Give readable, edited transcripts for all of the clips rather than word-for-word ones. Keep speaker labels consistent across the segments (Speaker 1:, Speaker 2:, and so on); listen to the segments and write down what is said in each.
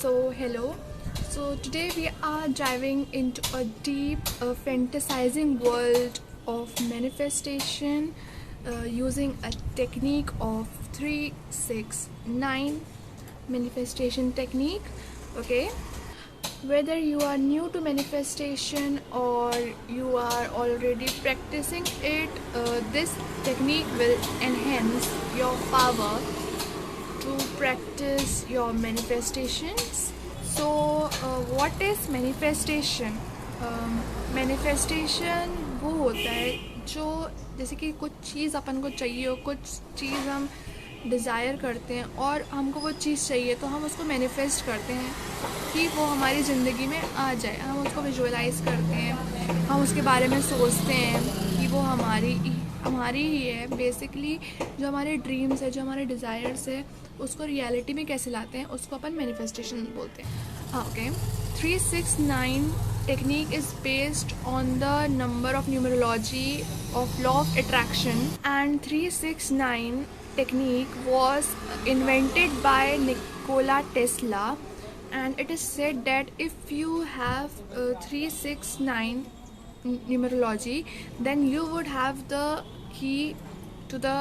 Speaker 1: Hello. So today we are diving into a deep, fantasizing world of manifestation using a technique of 369 manifestation technique. Okay. Whether you are new to manifestation or you are already practicing it, this technique will enhance your power to practice your manifestations. So, what is manifestation? Manifestation वो होता है जो जैसे कि कुछ चीज़ अपन को चाहिए हो, कुछ चीज़ हम डिज़ायर करते हैं और हमको वो चीज़ चाहिए तो हम उसको मैनिफेस्ट करते हैं कि वो हमारी ज़िंदगी में आ जाए। हम उसको विजुअलाइज करते हैं, हम उसके बारे में सोचते हैं कि वो हमारी ही है। बेसिकली जो हमारे ड्रीम्स है, जो हमारे डिज़ायर्स है, उसको रियलिटी में कैसे लाते हैं उसको अपन मैनिफेस्टेशन बोलते हैं। Okay, 369 technique is based on the number of numerology of law of attraction, and 369 technique was invented by Nikola Tesla, and it is said that if you have 369 numerology, then you would have the key to the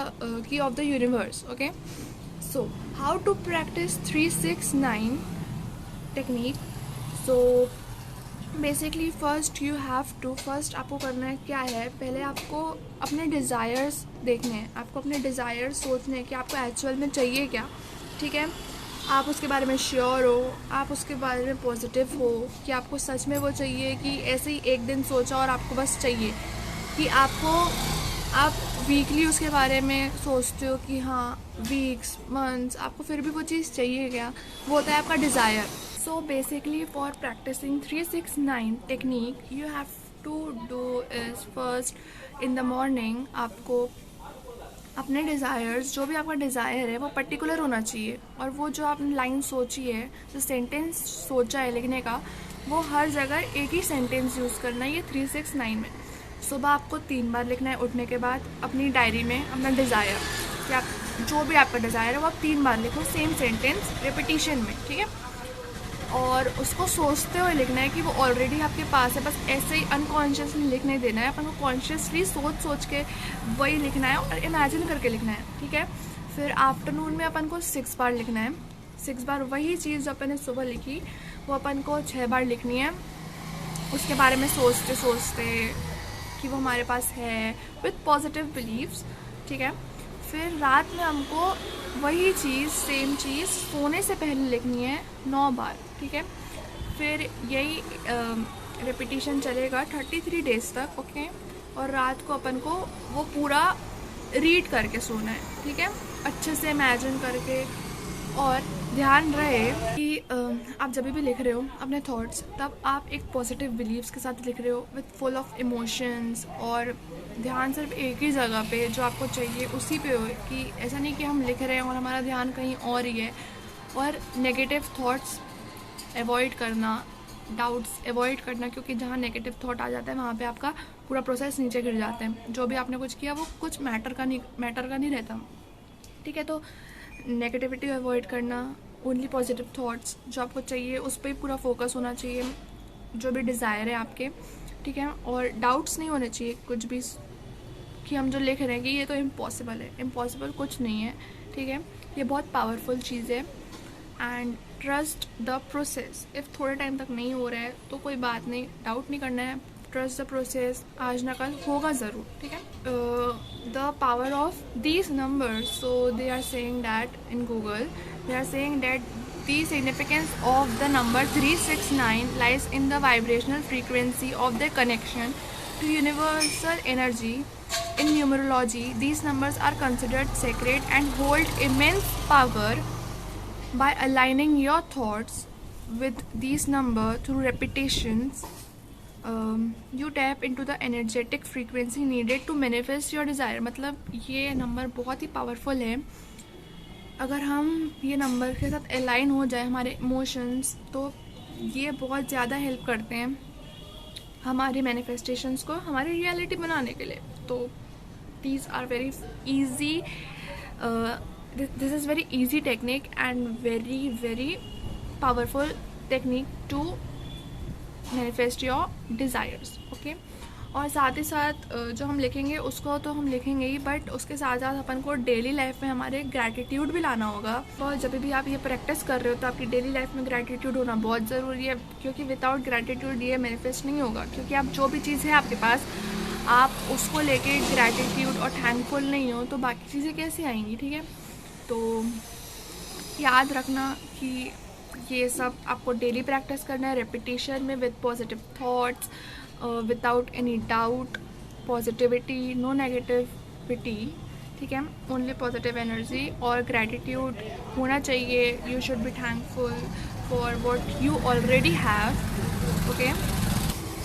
Speaker 1: key of the universe. Okay, so how to practice 369 technique? So basically first आपको करना है क्या है, पहले आपको अपने desires देखने हैं, आपको अपने डिज़ायर्स सोचने हैं कि आपको एक्चुअल में चाहिए क्या। ठीक है, आप उसके बारे में श्योर हो, आप उसके बारे में पॉजिटिव हो कि आपको सच में वो चाहिए, कि ऐसे ही एक दिन सोचा और आपको बस चाहिए, कि आप वीकली उसके बारे में सोचते हो कि हाँ वीक्स मंथ्स आपको फिर भी वो चीज़ चाहिए क्या। वो होता है आपका desire. So basically for practicing 369 technique, you have to do is first in the morning आपको अपने डिज़ायर्स, जो भी आपका डिज़ायर है वो पर्टिकुलर होना चाहिए, और वो जो आपने लाइन सोची है, जो सेंटेंस सोचा है लिखने का, वो हर जगह एक ही सेंटेंस यूज़ करना है। ये 369 में सुबह आपको 3 बार लिखना है उठने के बाद अपनी डायरी में अपना डिज़ायर, कि आप जो भी आपका डिज़ायर है वो आप 3 बार लिखो, सेम सेंटेंस रेपिटिशन में। ठीक है, और उसको सोचते हुए लिखना है कि वो ऑलरेडी आपके पास है, बस ऐसे ही अनकॉन्शियसली लिख नहीं देना है, अपन को कॉन्शियसली सोच के वही लिखना है और इमेजिन करके लिखना है। ठीक है, फिर आफ्टरनून में अपन को 6 बार लिखना है, 6 बार वही चीज़ जो अपन ने सुबह लिखी वो अपन को 6 बार लिखनी है, उसके बारे में सोचते सोचते कि वो हमारे पास है, विथ पॉजिटिव बिलीव्स। ठीक है, फिर रात में हमको वही चीज़, सेम चीज़ सोने से पहले लिखनी है 9 बार। ठीक है, फिर यही रिपीटिशन चलेगा 33 डेज तक। ओके, और रात को अपन को वो पूरा रीड करके सोना है। ठीक है, अच्छे से इमेजिन करके, और ध्यान रहे कि आप जब भी लिख रहे हो अपने थॉट्स, तब आप एक पॉजिटिव बिलीव्स के साथ लिख रहे हो, विथ फुल ऑफ इमोशंस, और ध्यान सिर्फ एक ही जगह पे जो आपको चाहिए उसी पे हो, कि ऐसा नहीं कि हम लिख रहे हैं और हमारा ध्यान कहीं और ही है। और नेगेटिव थॉट्स अवॉइड करना, डाउट्स अवॉइड करना, क्योंकि जहाँ नेगेटिव थॉट आ जाता है वहाँ पे आपका पूरा प्रोसेस नीचे गिर जाता है। जो भी आपने कुछ किया वो कुछ मैटर का नहीं रहता। ठीक है, तो नेगेटिविटी अवॉइड करना, ओनली पॉजिटिव थॉट्स, जो आपको चाहिए उस पर ही पूरा फोकस होना चाहिए, जो भी डिज़ायर है आपके। ठीक है, और डाउट्स नहीं होने चाहिए कुछ भी, कि हम जो लिख रहे हैं कि ये तो इम्पॉसिबल है। इम्पॉसिबल कुछ नहीं है। ठीक है, ये बहुत पावरफुल चीज़ है। And trust the process. If थोड़े टाइम तक नहीं हो रहा है तो कोई बात नहीं, डाउट नहीं करना है, ट्रस्ट द प्रोसेस, आज ना कल होगा ज़रूर। ठीक है, the power of these numbers, so they are saying that in Google, they are saying that the significance of the number 369 lies in the vibrational frequency of their connection to universal energy. In numerology, these numbers are considered sacred and hold immense power. By aligning your thoughts with these numbers through repetitions, you tap into the energetic frequency needed to manifest your desire. मतलब ये number बहुत ही powerful है। अगर हम ये number के साथ align हो जाए हमारे इमोशंस, तो ये बहुत ज़्यादा हेल्प करते हैं हमारी मैनिफेस्टेशंस को हमारी रियलिटी बनाने के लिए। तो these are very easy, this is very easy technique and very very powerful technique to manifest your desires. Okay. और साथ ही साथ जो हम लिखेंगे उसको तो हम लिखेंगे ही, बट उसके साथ साथ अपन को डेली लाइफ में हमारे ग्रैटिट्यूड भी लाना होगा। और जब भी आप ये प्रैक्टिस कर रहे हो तो आपकी डेली लाइफ में ग्रैटिट्यूड होना बहुत ज़रूरी है, क्योंकि विदाउट ग्रैटिट्यूड ये मैनिफेस्ट नहीं होगा। क्योंकि आप जो भी चीज़ है आपके पास, आप उसको लेके ग्रैटिट्यूड और थैंकफुल नहीं हो तो बाकी चीज़ें कैसे आएंगी। ठीक है, तो याद रखना कि ये सब आपको डेली प्रैक्टिस करना है, रेपिटेशन में, with positive thoughts, without any doubt, positivity, no negativity. ठीक है, ओनली पॉजिटिव एनर्जी और ग्रैटिट्यूड होना चाहिए। You should be thankful for what you already have. Okay,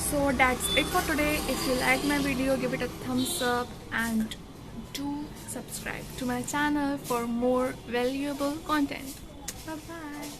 Speaker 1: so that's it for today. If you like my video, give it a thumbs up and do subscribe to my channel for more valuable content. Bye bye.